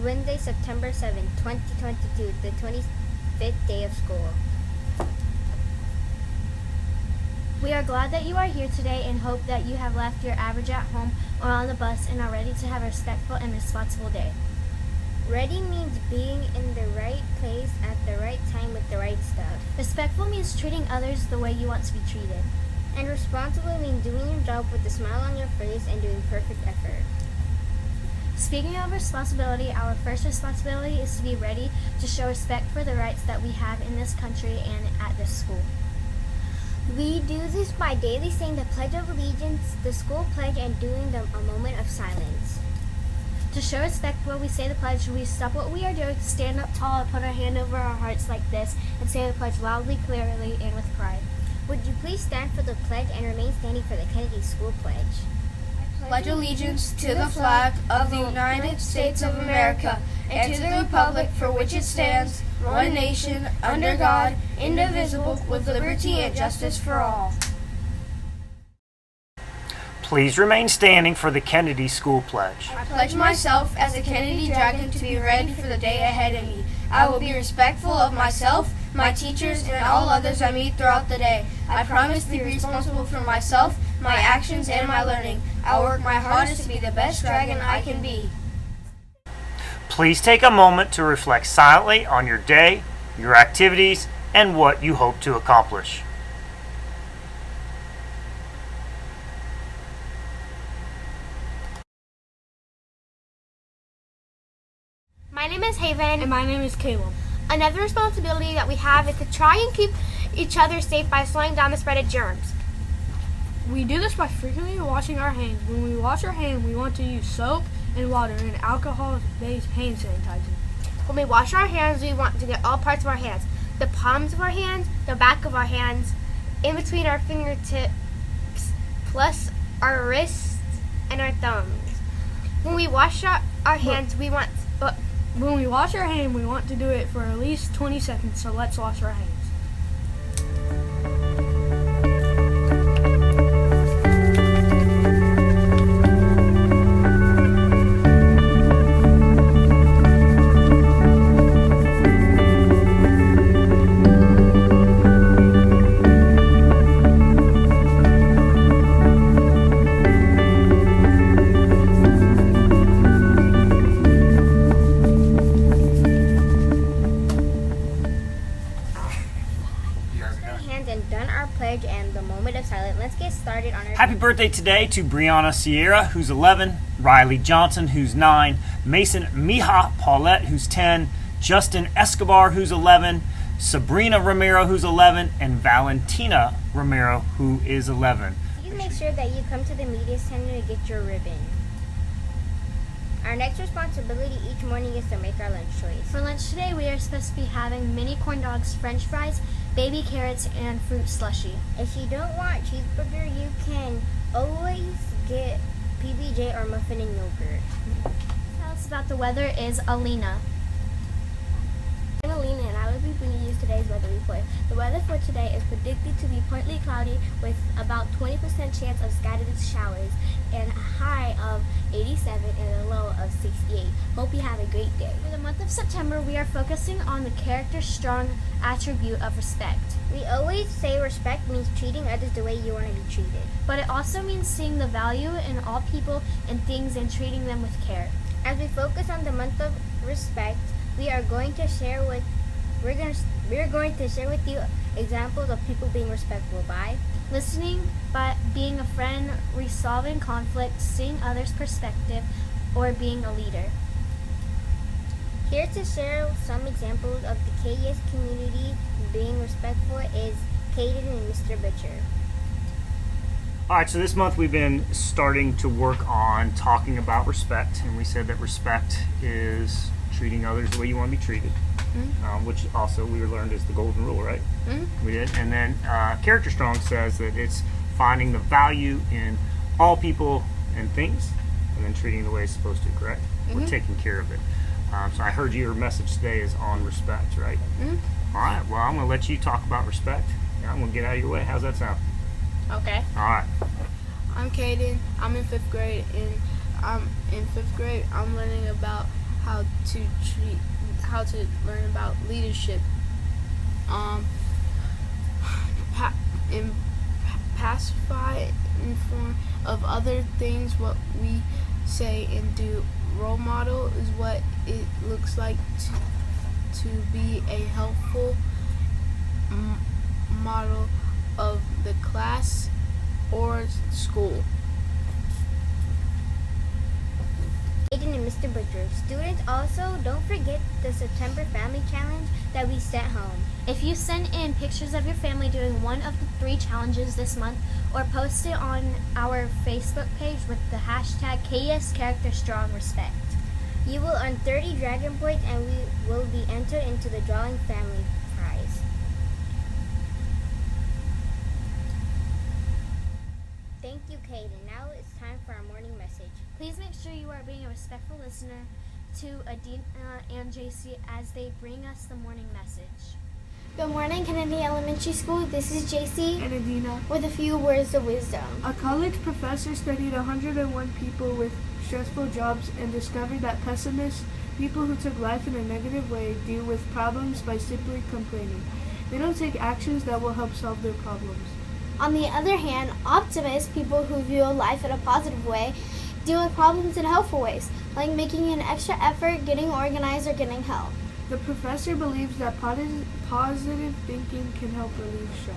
Wednesday, September 7, 2022, the 25th day of school. We are glad that you are here today and hope that you have left your average at home or on the bus and are ready to have a respectful and responsible day. Ready means being in the right place at the right time with the right stuff. Respectful means treating others the way you want to be treated. And responsible means doing your job with a smile on your face and doing perfect effort. Speaking of responsibility, our first responsibility is to be ready to show respect for the rights that we have in this country and at this school. We do this by daily saying the Pledge of Allegiance, the school pledge, and doing a moment of silence. To show respect while we say the pledge, we stop what we are doing, stand up tall, and put our hand over our hearts like this, and say the pledge loudly, clearly, and with pride. Would you please stand for the pledge and remain standing for the Kennedy School Pledge? Pledge allegiance to the flag of the United States of America and to the republic for which it stands, one nation, under God, indivisible, with liberty and justice for all. Please remain standing for the Kennedy School Pledge. I pledge myself as a Kennedy Dragon to be ready for the day ahead of me. I will be respectful of myself, my teachers, and all others I meet throughout the day. I promise to be responsible for myself, my actions, and my learning. I will work my hardest to be the best dragon I can be. Please take a moment to reflect silently on your day, your activities, and what you hope to accomplish. My name is Haven. And my name is Caleb. Another responsibility that we have is to try and keep each other safe by slowing down the spread of germs. We do this by frequently washing our hands. When we wash our hands, we want to use soap and water and alcohol-based hand sanitizer. When we wash our hands, we want to get all parts of our hands. The palms of our hands, the back of our hands, in between our fingertips, plus our wrists and our thumbs. When we wash our hands, When we wash our hand, we want to do it for at least 20 seconds, so let's wash our hands. And done our pledge and the moment of silence, let's get started on our Happy birthday today to Brianna Sierra, who's 11, Riley Johnson, who's 9, Mason Mija Paulette, who's 10, Justin Escobar, who's 11, Sabrina Romero, who's 11, and Valentina Romero, who is 11. Please make sure that you come to the media center to get your ribbon. Our next responsibility each morning is to make our lunch choice. For lunch today, we are supposed to be having mini corn dogs, french fries, baby carrots, and fruit slushy. If you don't want cheeseburger, you can always get PBJ or muffin and yogurt. Tell us about the weather is Alina. I'm Alina and I will be bringing you today's weather report. The weather for today is predicted to be partly cloudy with about 20% chance of scattered showers and a high of 87 and a low of 68. Hope you have a great day. For the month of September, we are focusing on the character strong attribute of respect. We always say respect means treating others the way you want to be treated. But it also means seeing the value in all people and things and treating them with care. As we focus on the month of respect, we are going to share with you examples of people being respectful by listening, by being a friend, resolving conflict, seeing others' perspective, or being a leader. Here to share some examples of the KES community being respectful is Caden and Mr. Butcher. All right, so this month we've been starting to work on talking about respect, and we said that respect is treating others the way you want to be treated, which also we learned is the golden rule, right? We did. And then Character Strong says that it's finding the value in all people and things, and then treating the way it's supposed to, correct? We're taking care of it. So I heard your message today is on respect, right? All right, well, I'm going to let you talk about respect, and I'm going to get out of your way. How's that sound? Okay. All right. I'm Caden. I'm in 5th grade, and in 5th grade, I'm learning about how to learn about leadership. Pacify, inform of other things, what we say and do. Role model is what it looks like to be a helpful model of the class or school. Aiden and Mr. Butcher. Students, also don't forget the September Family Challenge that we sent home. If you send in pictures of your family doing one of the 3 challenges this month, or post it on our Facebook page with the hashtag KS Character Strong Respect, you will earn 30 Dragon Points and we will be entered into the Drawing Family Prize. Thank you, Kaden. Now it's time for our morning message. Please make sure you are being a respectful listener to Adina and JC as they bring us the morning message. Good morning, Kennedy Elementary School. This is JC And Adina, with a few words of wisdom. a college professor studied 101 people with stressful jobs and discovered that pessimists, people who took life in a negative way, deal with problems by simply complaining. They don't take actions that will help solve their problems. On the other hand, optimists, people who view life in a positive way, deal with problems in helpful ways, like making an extra effort, getting organized, or getting help. The professor believes that positive thinking can help relieve stress.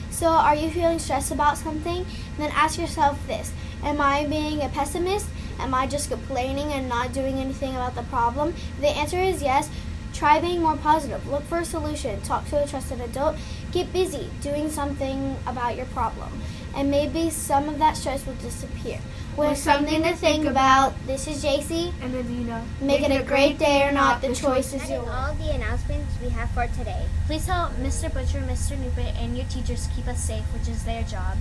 So, are you feeling stressed about something? Then ask yourself this: am I being a pessimist? Am I just complaining and not doing anything about the problem? If the answer is yes, try being more positive. Look for a solution. Talk to a trusted adult. Get busy doing something about your problem. And maybe some of that stress will disappear. With something to think about. This is JC. And Adina, Make it a great day or not. The choice is That is yours. all the announcements we have for today. Please help Mr. Butcher, Mr. Newport, and your teachers keep us safe, which is their job.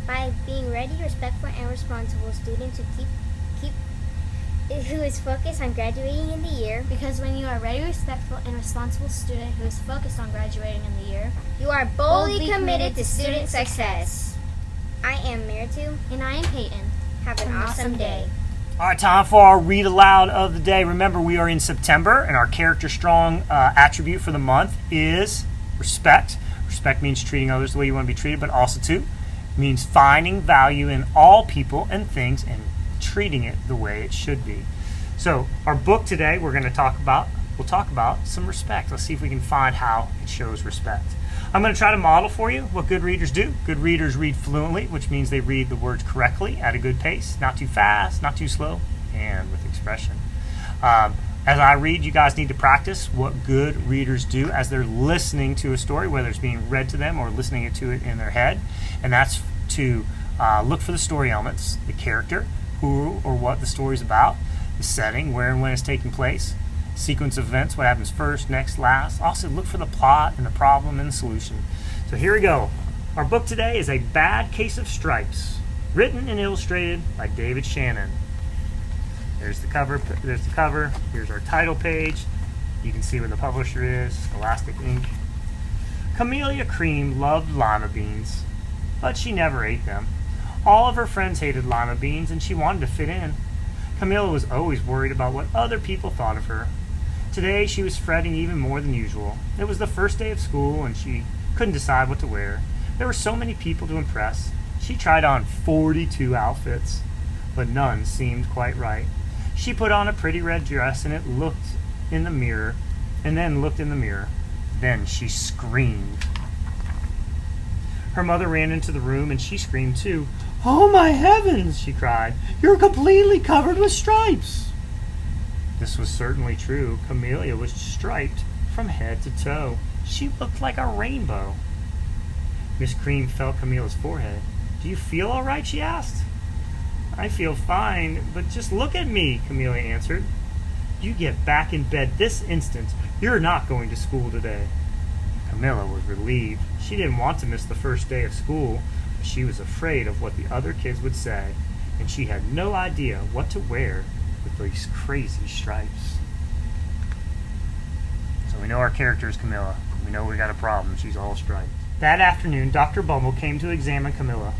By being ready, respectful, and responsible students who is focused on graduating in the year, Because when you are a ready, respectful, and responsible student who is focused on graduating in the year, you are boldly committed to student success. I am Meritu. and I am Peyton. Have an awesome day. All right, time for our read aloud of the day. Remember, we are in September, and our character strong attribute for the month is respect. Respect means treating others the way you want to be treated, but also too means finding value in all people and things and treating it the way it should be. So, our book today, we'll talk about some respect. Let's see if we can find how it shows respect. I'm going to try to model for you what good readers do. Good readers read fluently, which means they read the words correctly at a good pace, not too fast, not too slow, and with expression. As I read, you guys need to practice what good readers do as they're listening to a story, whether it's being read to them or listening to it in their head. And that's to look for the story elements, the character, who or what the story's about, the setting, where and when it's taking place, sequence of events, what happens first, next, last. Also look for the plot and the problem and the solution. So here we go. Our book today is A Bad Case of Stripes, written and illustrated by David Shannon. There's the cover. Here's our title page. You can see where the publisher is, Scholastic Inc. Camellia Cream loved lima beans, but she never ate them. All of her friends hated lima beans, and she wanted to fit in. Camilla was always worried about what other people thought of her. Today she was fretting even more than usual. It was the first day of school, and she couldn't decide what to wear. There were so many people to impress. She tried on 42 outfits, but none seemed quite right. She put on a pretty red dress and looked in the mirror. Then she screamed. Her mother ran into the room and she screamed too. "Oh my heavens," she cried. "You're completely covered with stripes." This was certainly true. Camellia was striped from head to toe. She looked like a rainbow. Miss Cream felt Camilla's forehead. "Do you feel all right?" she asked. "I feel fine, but just look at me," Camilla answered. "You get back in bed this instant. You're not going to school today." Camilla was relieved. She didn't want to miss the first day of school, but she was afraid of what the other kids would say, and she had no idea what to wear with these crazy stripes. So we know our character is Camilla. We know we got a problem. She's all striped. That afternoon, Dr. Bumble came to examine Camilla.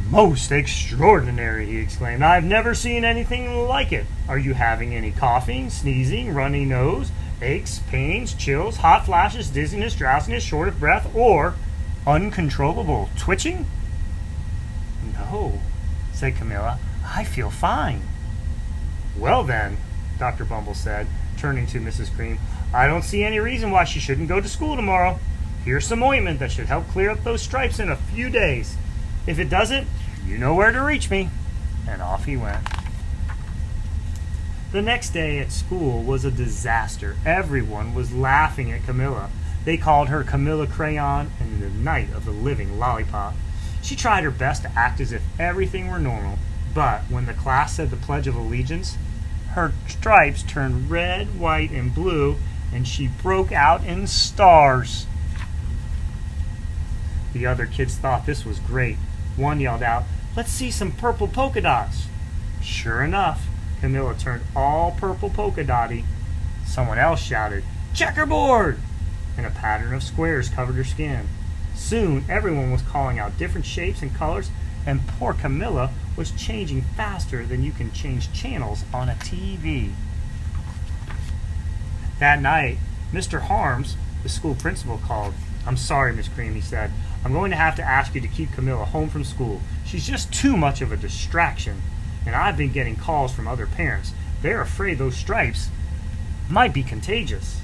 "Most extraordinary," he exclaimed. "I've never seen anything like it. Are you having any coughing, sneezing, runny nose, aches, pains, chills, hot flashes, dizziness, drowsiness, short of breath, or uncontrollable twitching?" "No," said Camilla. "I feel fine." "Well then," Dr. Bumble said, turning to Mrs. Cream, "I don't see any reason why she shouldn't go to school tomorrow. Here's some ointment that should help clear up those stripes in a few days. If it doesn't, you know where to reach me." And off he went. The next day at school was a disaster. Everyone was laughing at Camilla. They called her Camilla Crayon and the Night of the Living Lollipop. She tried her best to act as if everything were normal, but when the class said the Pledge of Allegiance, her stripes turned red, white, and blue, and she broke out in stars. The other kids thought this was great. One yelled out, "Let's see some purple polka dots." Sure enough, Camilla turned all purple polka dotty. Someone else shouted, "Checkerboard!" and a pattern of squares covered her skin. Soon everyone was calling out different shapes and colors, and poor Camilla was changing faster than you can change channels on a TV. That night, Mr. Harms, the school principal, called. "I'm sorry, Miss Cream," he said. "I'm going to have to ask you to keep Camilla home from school. She's just too much of a distraction. And I've been getting calls from other parents. They're afraid those stripes might be contagious."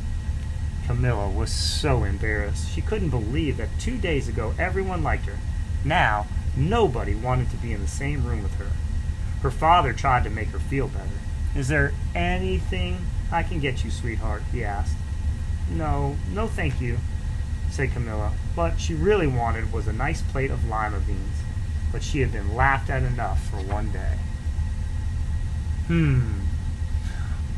Camilla was so embarrassed. She couldn't believe that 2 days ago everyone liked her. Now, nobody wanted to be in the same room with her. Her father tried to make her feel better. "Is there anything I can get you, sweetheart?" he asked. No, thank you," said Camilla. What she really wanted was a nice plate of lima beans. But she had been laughed at enough for one day.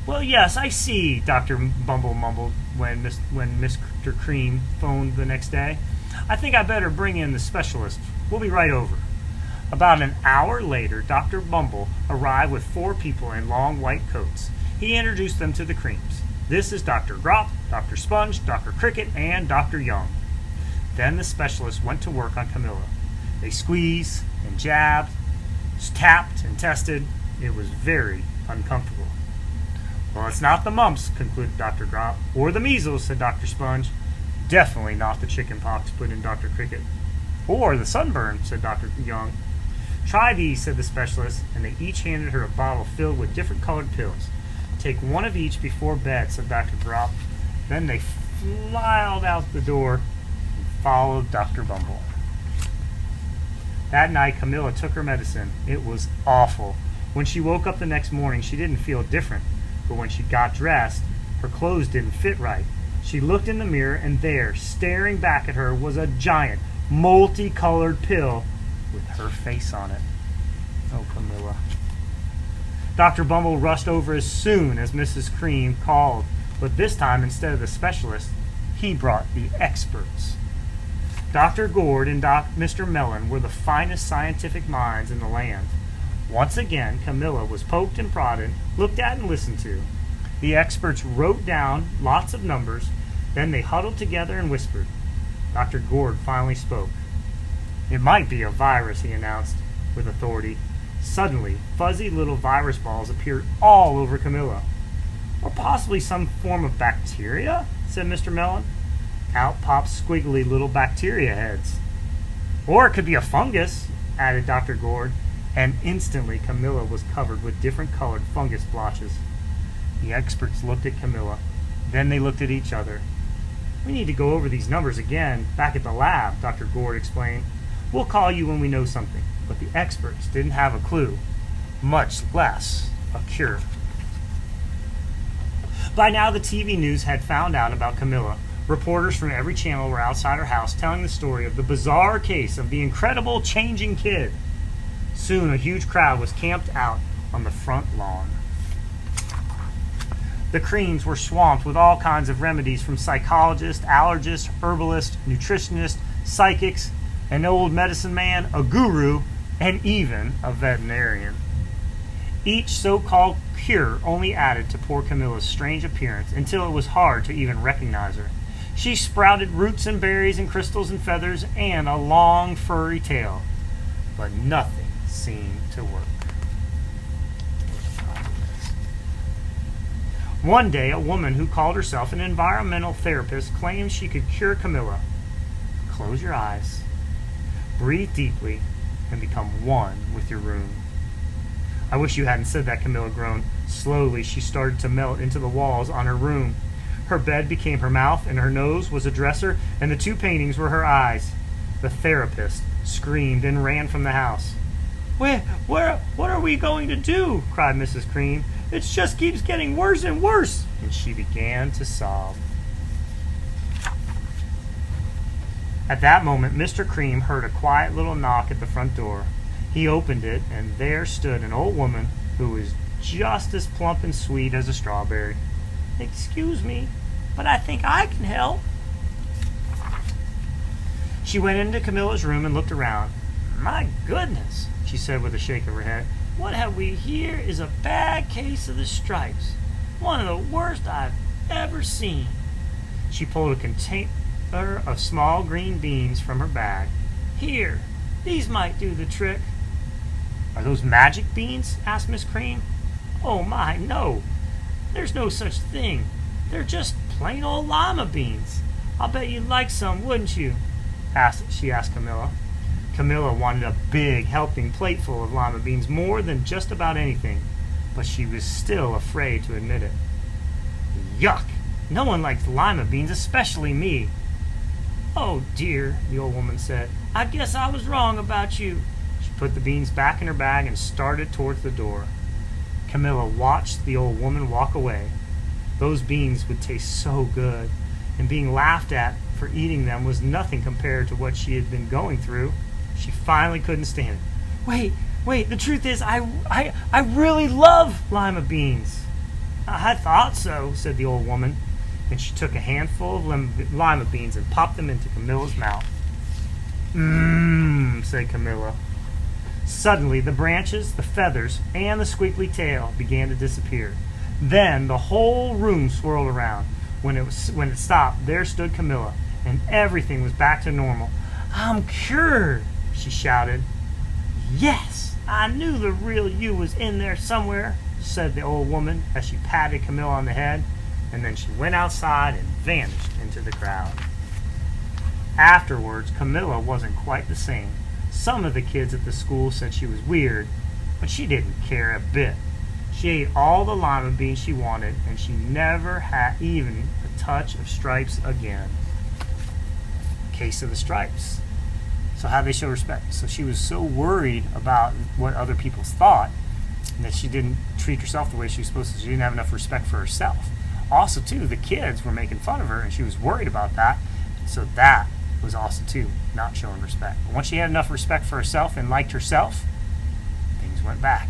"Well, yes, I see," Dr. Bumble mumbled when Mr. Cream phoned the next day. "I think I better bring in the specialist. We'll be right over." About an hour later, Dr. Bumble arrived with 4 people in long white coats. He introduced them to the Creams. "This is Dr. Grop, Dr. Sponge, Dr. Cricket, and Dr. Young." Then the specialist went to work on Camilla. They squeezed and jabbed, tapped and tested. It was very uncomfortable. "Well, it's not the mumps," concluded Dr. Grop. "Or the measles," said Dr. Sponge. "Definitely not the chicken pox," put in Dr. Cricket. "Or the sunburn," said Dr. Young. "Try these," said the specialist, and they each handed her a bottle filled with different colored pills. "Take one of each before bed," said Dr. Grop. Then they filed out the door and followed Dr. Bumble. That night, Camilla took her medicine. It was awful. When she woke up the next morning, she didn't feel different. But when she got dressed, her clothes didn't fit right. She looked in the mirror, and there, staring back at her, was a giant, multicolored pill with her face on it. Oh, Camilla. Dr. Bumble rushed over as soon as Mrs. Cream called, but this time, instead of the specialist, he brought the experts. Dr. Gourd and Mr. Mellon were the finest scientific minds in the land. Once again, Camilla was poked and prodded, looked at and listened to. The experts wrote down lots of numbers, then they huddled together and whispered. Dr. Gourd finally spoke. "It might be a virus," he announced with authority. Suddenly, fuzzy little virus balls appeared all over Camilla. "Or possibly some form of bacteria," said Mr. Mellon. Out popped squiggly little bacteria heads. "Or it could be a fungus," added Dr. Gourd, and instantly Camilla was covered with different colored fungus blotches. The experts looked at Camilla. Then they looked at each other. "We need to go over these numbers again back at the lab," Dr. Gourd explained. "We'll call you when we know something." But the experts didn't have a clue, much less a cure. By now the TV news had found out about Camilla. Reporters from every channel were outside her house telling the story of the bizarre case of the incredible changing kid. Soon a huge crowd was camped out on the front lawn. The Creams were swamped with all kinds of remedies from psychologists, allergists, herbalists, nutritionists, psychics, an old medicine man, a guru, and even a veterinarian. Each so-called cure only added to poor Camilla's strange appearance until it was hard to even recognize her. She sprouted roots and berries and crystals and feathers and a long furry tail. but nothing seemed to work. One day, a woman who called herself an environmental therapist claimed she could cure Camilla. Close your eyes, breathe deeply, and become one with your room. I wish you hadn't said that, Camilla groaned. Slowly, she started to melt into the walls on her room. Her bed became her mouth, and her nose was a dresser, and the two paintings were her eyes. The therapist screamed and ran from the house. What are we going to do?" cried Mrs. Cream. "It just keeps getting worse and worse." And she began to sob. At that moment, Mr. Cream heard a quiet little knock at the front door. He opened it, and there stood an old woman who was just as plump and sweet as a strawberry. "Excuse me, but I think I can help." She went into Camilla's room and looked around. "My goodness," she said with a shake of her head. "What have we here is a bad case of the stripes. One of the worst I've ever seen." She pulled a container of small green beans from her bag. "Here, these might do the trick." "Are those magic beans?" asked Miss Cream. "Oh my, no. There's no such thing. They're just plain old lima beans. I'll bet you'd like some, wouldn't you?" she asked Camilla. Camilla wanted a big helping plateful of lima beans more than just about anything, but she was still afraid to admit it. "Yuck! No one likes lima beans, especially me." "Oh dear," the old woman said. "I guess I was wrong about you." She put the beans back in her bag and started towards the door. Camilla watched the old woman walk away. Those beans would taste so good, and being laughed at for eating them was nothing compared to what she had been going through. She finally couldn't stand it. Wait, the truth is, I really love lima beans." "I thought so," said the old woman, and she took a handful of lima beans and popped them into Camilla's mouth. "Mmm," said Camilla. Suddenly, the branches, the feathers, and the squiggly tail began to disappear. Then the whole room swirled around. When it stopped, there stood Camilla, and everything was back to normal. "I'm cured," she shouted. "Yes, I knew the real you was in there somewhere," said the old woman as she patted Camilla on the head, and then she went outside and vanished into the crowd. Afterwards, Camilla wasn't quite the same. Some of the kids at the school said she was weird, but she didn't care a bit. She ate all the lima beans she wanted, and she never had even a touch of stripes again. Case of the stripes. So how they show respect? So she was so worried about what other people thought that she didn't treat herself the way she was supposed to. She didn't have enough respect for herself. Also, too, the kids were making fun of her, and she was worried about that. So that was also, too, not showing respect. But once she had enough respect for herself and liked herself, things went back.